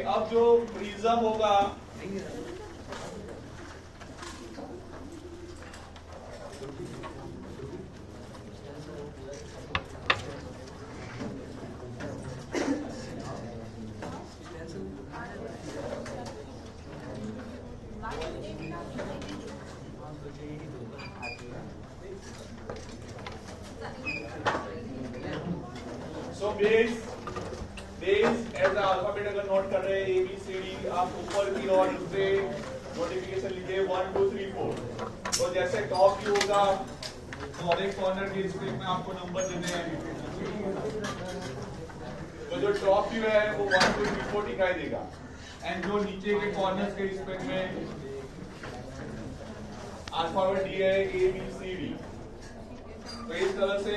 अब जो प्रिज्म होगा बेस एज अल्फाबेट अगर नोट कर रहे हैं ए बी सी डी, आप ऊपर की ओर से नोटिफिकेशन लिखिए 1 2 3 4। तो जैसे टॉप व्यू होगा तो हर एक कॉर्नर के स्पेस में आपको नंबर देने हैं। तो जो टॉप व्यू है वो 1 2 3 4 दिखाई देगा, एंड जो नीचे के कॉर्नर्स के स्पेस में अल्फाबेट दिया है ए बी सी डी। तो इस तरह से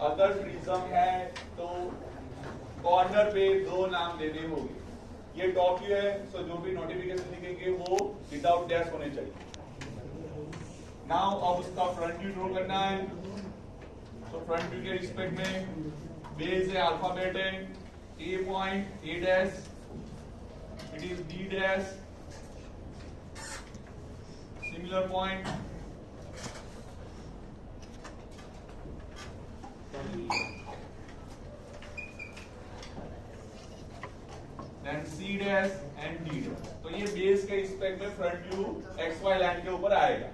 अगर प्रिज्म है तो कॉर्नर पे दो नाम देने होंगे। ये टॉप व्यू है, सो जो भी नोटिफिकेशन दिखेंगे वो विदाउट डैश होने चाहिए। नाउ अब उसका फ्रंट व्यू ड्रॉ करना है। तो फ्रंट व्यू के रिस्पेक्ट में बेस है अल्फाबेट है A point A dash, it is B dash, similar point then C dash and D dash। तो ये बेस के रिस्पेक्ट में front view X Y line के ऊपर आएगा।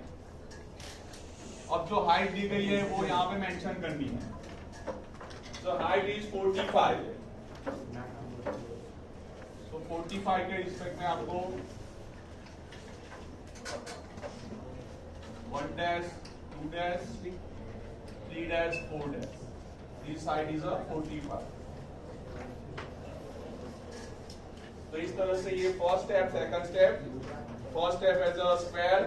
अब जो हाइट दी गई है वो यहाँ पे मेंशन करनी है। तो हाइट इज 45। तो 45 के रिस्पेक्ट में आपको 1 dash 2 dash 3 dash 4 dash, this side is a 45। तो इस तरह से ये first step, second step. First step as a square,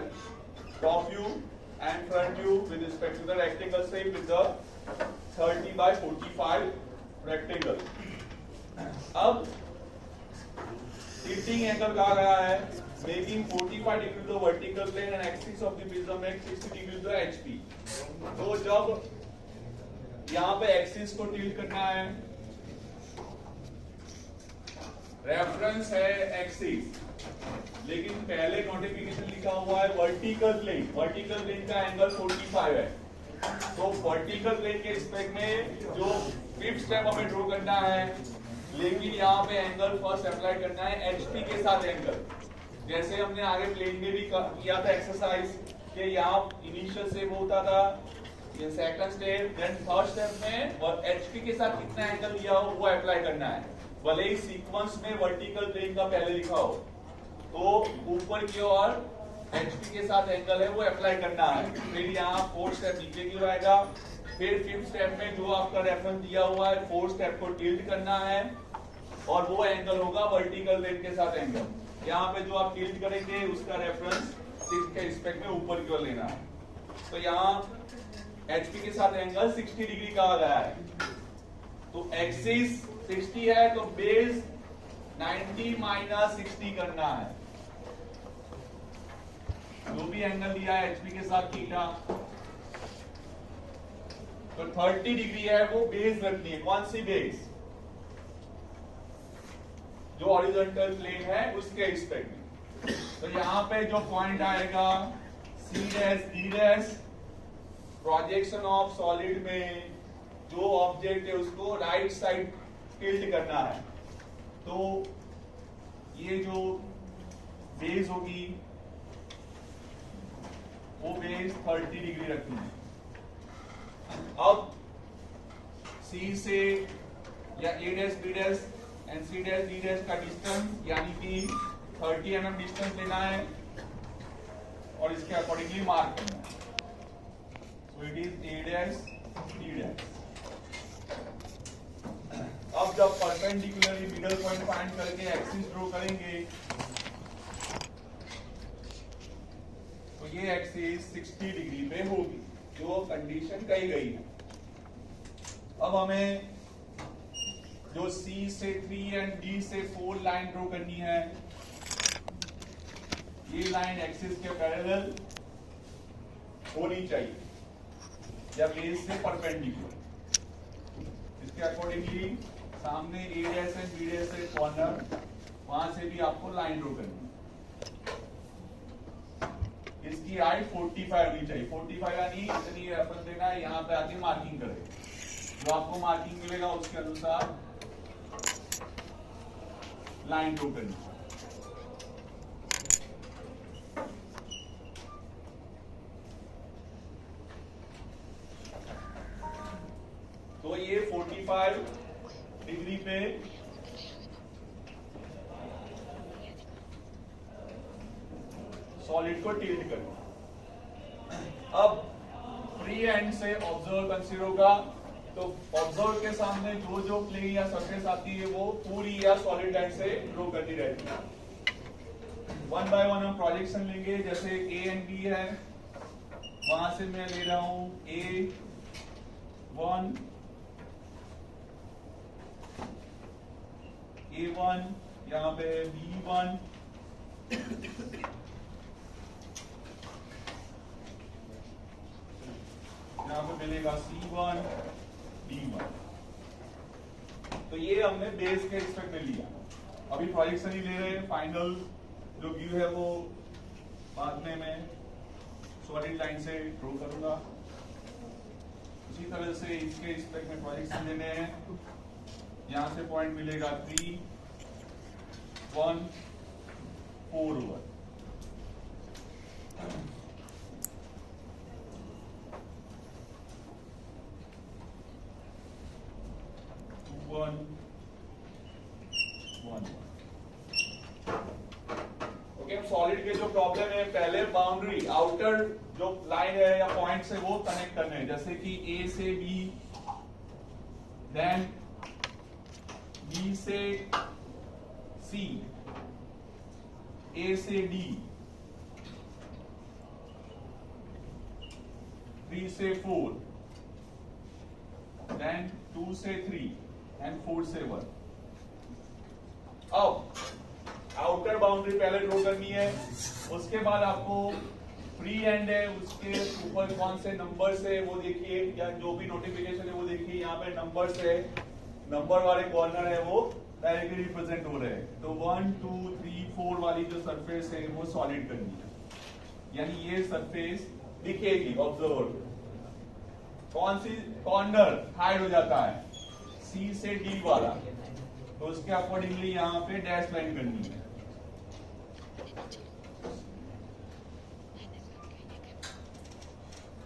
top view and front view with respect to the rectangle shape with the 30 by 45 rectangle. अब tilting angle कहा गया है making 45 degree to vertical plane and axis of the prism make 60 degree to HP. तो जब यहाँ पे axis को tilt करना है, रेफरेंस है एक्सिस, लेकिन पहले नोटिफिकेशन लिखा हुआ है वर्टिकल प्लेन। वर्टिकल प्लेन का एंगल 45 है। तो वर्टिकल प्लेन के रिस्पेक्ट में जो फिफ्थ स्टेप हमें ड्रॉ करना है, लेकिन यहाँ पे एंगल फर्स्ट अप्लाई करना है एचपी के साथ एंगल। जैसे हमने आगे प्लेन में भी किया था एक्सरसाइज कि यहाँ इनिशियल से वो होता था, ये second step, then third step में एचपी के साथ कितना एंगल लिया हो वो अप्लाई करना है। भले ही सीक्वेंस में वर्टिकल प्लेन का पहले लिखा हो, तो ऊपर की ओर एचपी के साथ एंगल है वो अप्लाई करना है। फिर यहाँ फोर्थ स्टेप नीचे की ओर आएगा। फिर फिफ्थ स्टेप में जो आपका रेफरेंस दिया हुआ है फोर्थ स्टेप को टिल्ट करना है, और वो एंगल होगा वर्टिकल प्लेन के साथ एंगल। यहाँ पे जो आप टिल्ट करेंगे उसका रेफरेंस के रिस्पेक्ट में ऊपर की ओर लेना है। तो यहाँ एचपी के साथ एंगल 60 डिग्री कहा गया है। तो एक्सिस 60 है तो बेस 90 माइनस 60 करना है। जो भी एंगल दिया है एचपी के साथ थीटा, तो 30 डिग्री है वो बेस रखनी है। कौन सी बेस? जो हॉरिजॉन्टल प्लेन है उसके रिस्पेक्ट में। तो यहाँ पे जो पॉइंट आएगा C dash D dash, projection of solid में जो ऑब्जेक्ट है उसको राइट साइड टिल्ट करना है। तो ये जो बेस होगी वो बेस 30 डिग्री रखनी है। अब सी से या A dash B dash and C dash D dash का डिस्टेंस यानी कि 30 mm डिस्टेंस लेना है और इसके अकॉर्डिंगली मार्क करना है। So it is a dash D dash. अब जब परपेंडिकुलरली मिडल पॉइंट फाइंड करके एक्सिस ड्रॉ करेंगे तो ये एक्सिस 60 डिग्री पे होगी, जो कंडीशन कही गई है। अब हमें जो C से 3 एंड D से 4 लाइन ड्रॉ करनी है, ये लाइन एक्सिस के पैरेलल होनी चाहिए या बेस से परपेंडिकुलर। इसके अकॉर्डिंगली सामने ए डैश एंड बी डैश से वहां से भी आपको लाइन ड्रॉ करनी है। इसकी हाइट 45 होनी चाहिए। 45 यानी इतनी रेफरेंस देना है, यहाँ पे आके मार्किंग करें। जो आपको मार्किंग मिलेगा उसके अनुसार लाइन ड्रॉ करनी है। तो ये 45 डिग्री पे सॉलिड को टिल्ट करो। अब फ्री हैंड से ऑब्जर्वर कंसीडर होगा, तो ऑब्जर्वर के सामने जो जो प्लेन या सरफेस आती है वो पूरी या सॉलिड लाइन से ड्रॉ करनी रहती है। वन बाय वन हम प्रोजेक्शन लेंगे। जैसे ए एंड बी है, वहां से मैं ले रहा हूं A1, यहाँ पे B1, यहाँ पे मिलेगा C1, D1। तो ये हमने बेस के रिस्पेक्ट में लिया। अभी प्रोजेक्शन ही ले रहे हैं, फाइनल जो व्यू है वो बाद में मैं सॉलिड लाइन से ड्रॉ करूंगा। उसी तरह से इसके रिस्पेक्ट में प्रोजेक्शन लेने हैं। यहां से पॉइंट मिलेगा 3, 1, 4 ओवर। ओके, सॉलिड के जो प्रॉब्लम है, पहले बाउंड्री आउटर जो लाइन है या पॉइंट से वो कनेक्ट करने हैं। जैसे कि ए से बी, देन बी से सी, ए से डी, 3 से 4, देन 2 से 3 एंड 4 से 1। अब आउटर बाउंड्री पहले ड्रॉ करनी है। उसके बाद आपको फ्री हैंड है, उसके ऊपर कौन से नंबर्स है वो देखिए, या जो भी नोटिफिकेशन है वो देखिए। यहाँ पे नंबर्स है, नंबर वाले कॉर्नर है वो डायरेक्टली रिप्रेजेंट हो रहे हैं। तो 1, 2, 3, 4 वाली जो सरफेस है वो सॉलिड करनी है, यानी ये सरफेस दिखेगी ऑब्जर्वर। कौन सी कॉर्नर हाइड हो जाता है, सी से डी वाला, तो उसके अकॉर्डिंगली यहाँ पे डैश लाइन करनी है।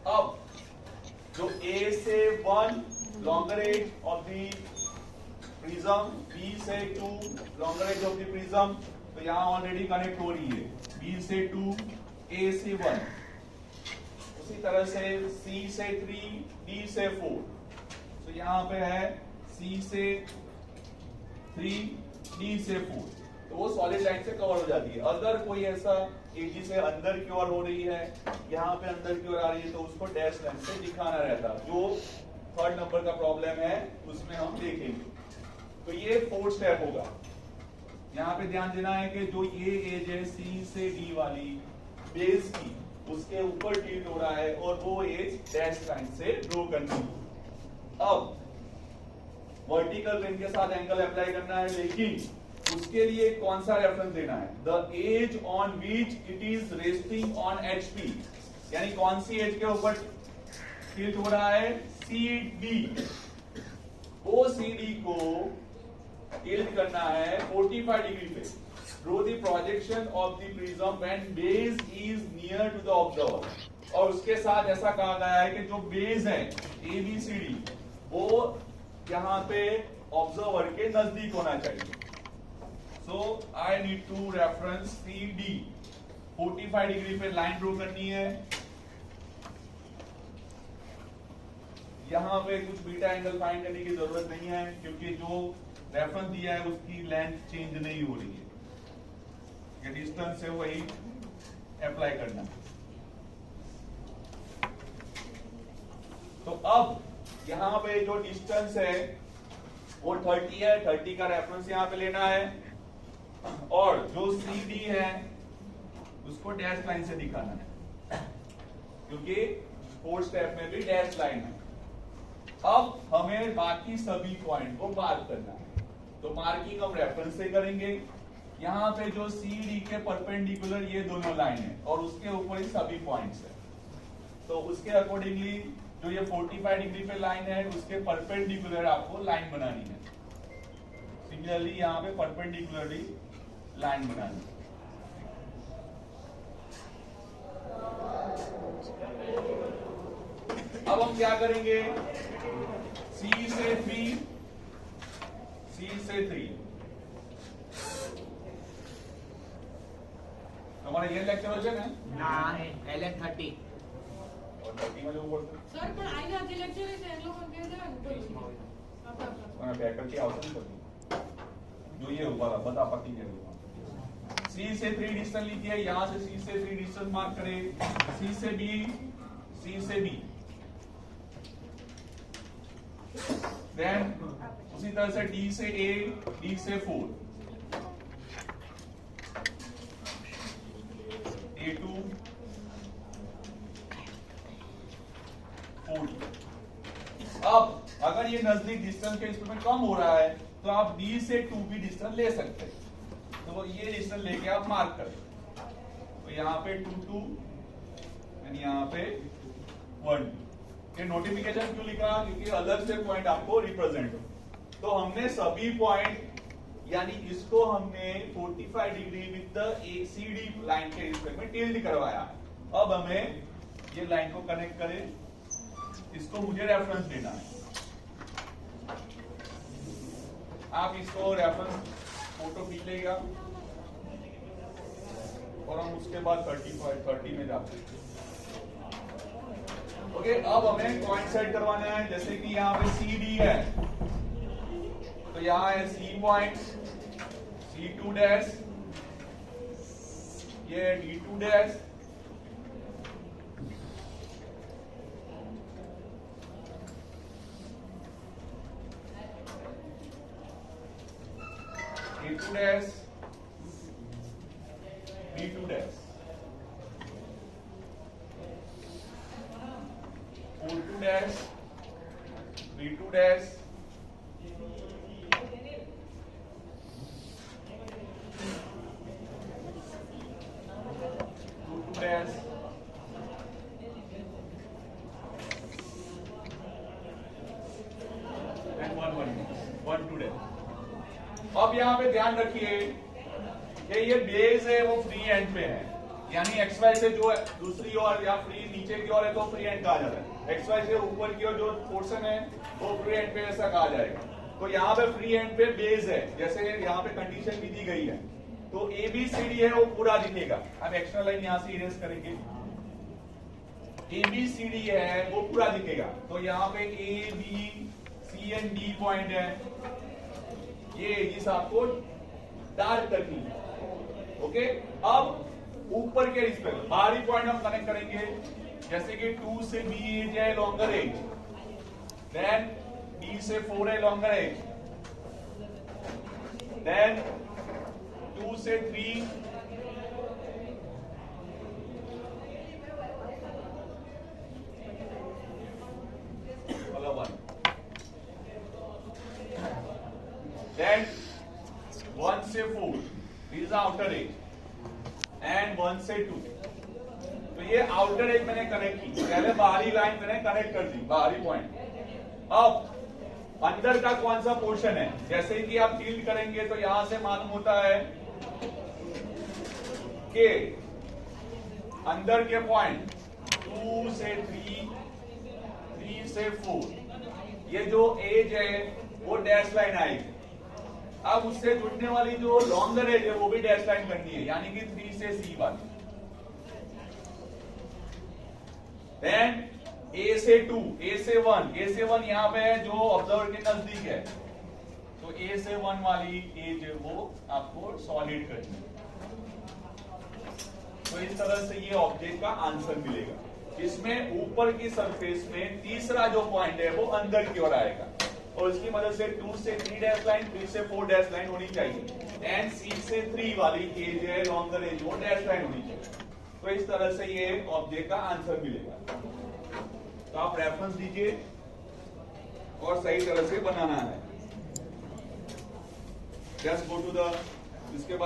अब जो A से 1 longer edge of the prism, B से 2 longer edge of the prism, तो यहां ऑलरेडी कनेक्ट हो रही है। B से 2, A से 1, उसी तरह से C से 3, D से 4, तो यहां पे है C से 3, D से 4, तो वो सॉलिड लाइन से कवर हो जाती है। अगर कोई ऐसा एजी से अंदर की ओर हो रही है, यहाँ पे अंदर की ओर आ रही है, तो उसको डैश लाइन से दिखाना रहता है। जो 3rd नंबर का प्रॉब्लम है उसमें हम देखेंगे। तो ये 4th स्टेप होगा। यहाँ पे ध्यान देना है कि जो ये एज है सी से डी वाली बेस की, उसके ऊपर टिल्ट हो रहा है और वो एज डैश लाइन से ड्रॉ करनी है। अब वर्टिकल लाइन के साथ एंगल अप्लाई करना है, लेकिन उसके लिए कौन सा रेफरेंस देना है, the edge on which it is resting on HP, यानी कौन सी एज के ऊपर टिल्ट हो रहा है, CD। वो CD को टिल्ट करना है 45 डिग्री पे। Draw the projection of the prism when base is near to the observer. और उसके साथ ऐसा कहा गया है कि जो बेस है ABCD वो यहाँ पे ऑब्जर्वर के नजदीक होना चाहिए। So I need to reference CD। 45 degree पे लाइन ड्रॉ करनी है। यहाँ पे कुछ बीटा एंगल फाइंड करने की जरूरत नहीं है, क्योंकि जो रेफरेंस दिया है उसकी लेंथ चेंज नहीं हो रही है। ये डिस्टेंस है वही अप्लाई करना। तो अब यहाँ पे जो डिस्टेंस है वो 30 है। 30 का रेफरेंस यहाँ पे लेना है, और जो CD है उसको डैश लाइन से दिखाना है, क्योंकि 4th स्टेप में भी डैश लाइन है। अब हमें बाकी सभी पॉइंट को मार्क करना है। तो मार्किंग हम रेफरेंस से करेंगे। यहाँ पे जो सी डी के परपेंडिकुलर ये दोनों लाइन है और उसके ऊपर ही सभी पॉइंट्स है। तो उसके अकॉर्डिंगली जो ये 45 डिग्री पे लाइन है उसके परपेंडिकुलर आपको लाइन बनानी है। सिमिलरली यहाँ पे परपेंडिकुलरली लाइन बनानी है। अब हम क्या करेंगे, C से 3, C से 3। हमारा ये लेक्चर हो जाए ना LN 30 और 30 में जो बोलते सर पण आईने आधी लेक्चर आहे ते लोक म्हणते हैं फैकल्टी आवश्यक नहीं करती जो ये ऊपर बता पाती है। C से 3 डिस्टेंस लीजिए, यहाँ से C से 3 डिस्टेंस मार्क करें, C से B, C से B। देन उसी तरह से D से A, D से 4, A2, 4। अब अगर ये नजदीक डिस्टेंस के इसमें कम हो रहा है तो आप D से 2 भी डिस्टेंस ले सकते हैं। तो ये डिस्टेंस लेके आप मार्क करें। तो यहाँ पे 2 2 यानी यहाँ पे 1 2। ये नोटिफिकेशन क्यों लिखा, क्योंकि अलग से पॉइंट आपको रिप्रेजेंट हो। तो हमने सभी पॉइंट यानी इसको हमने 45 degree with the ACD line के रिस्पेक्ट में टिल्ट करवाया। अब हमें ये लाइन को कनेक्ट करें, इसको मुझे रेफरेंस देना है। आप इसको रेफरेंस फोटो खींच लेगा और हम उसके बाद 30 में जाते हैं। ओके, अब हमें पॉइंट सेट करवाना है। जैसे कि यहाँ पे CD है तो यहाँ है C पॉइंट, C2 डैश, ये D2 dash, A2 dash, B2 dash, 4 dash, B2 dash, 2 dash, and 1 2 dash. अब यहाँ पे ध्यान रखिए कि ये बेस है वो फ्री एंड पे है, यानी XY से जो दूसरी ओर या फ्री नीचे की ओर है तो फ्री एंड कहा जाता है। XY से ऊपर की ओर जो पोर्शन है वो फ्री एंड पे ऐसा कहा जाएगा। तो यहाँ पे फ्री एंड पे बेस है, जैसे यहाँ पे कंडीशन भी दी गई है। तो ABCD है वो पूरा दिखेगा। अब एक्स्ट्रा लाइन यहाँ से इरेज करेंगे, ABCD है वो पूरा दिखेगा। तो यहाँ पे A B C and D point है, ये एजिस आपको डार्क करनी है। ओके, अब ऊपर के रिस्पेक्ट बाहरी पॉइंट हम कनेक्ट करेंगे। जैसे कि 2 से B एज है लॉन्गर एज, देन D से 4 है लॉन्गर एज, देन 2 से 3 1, then 1 से 4 is outer edge and 1 से 2। तो ये आउटर एज मैंने कनेक्ट की, पहले बाहरी लाइन मैंने कनेक्ट कर दी, बाहरी पॉइंट। अब अंदर का कौन सा पोर्शन है, जैसे कि आप टिल्ट करेंगे तो यहां से मालूम होता है कि अंदर के पॉइंट 2 से 3, 3 से 4, ये जो एज है वो डैश लाइन आएगी। अब उससे जुड़ने वाली जो लॉन्गर एज है वो भी डैश लाइन करनी है, यानी कि 3 से C वाली। देन A से 2, A से 1 यहाँ पे है जो ऑब्जर्वर के नजदीक है। तो A से 1 वाली एज वो आपको सॉलिड करनी है। तो इस तरह से ये ऑब्जेक्ट का आंसर मिलेगा। इसमें ऊपर की सरफेस में तीसरा जो पॉइंट है वो अंदर की ओर आएगा और इसकी मदद से 2 से 3 डैश लाइन, 3 से 4 डैश लाइन होनी चाहिए। एंड C से 3 वाली एज है लॉन्गर एज, वो डैश लाइन होनी चाहिए। तो इस तरह से ये ऑब्जेक्ट का आंसर मिलेगा। तो आप रेफरेंस दीजिए और सही तरह से बनाना है। जस्ट गो टू द, इसके बाद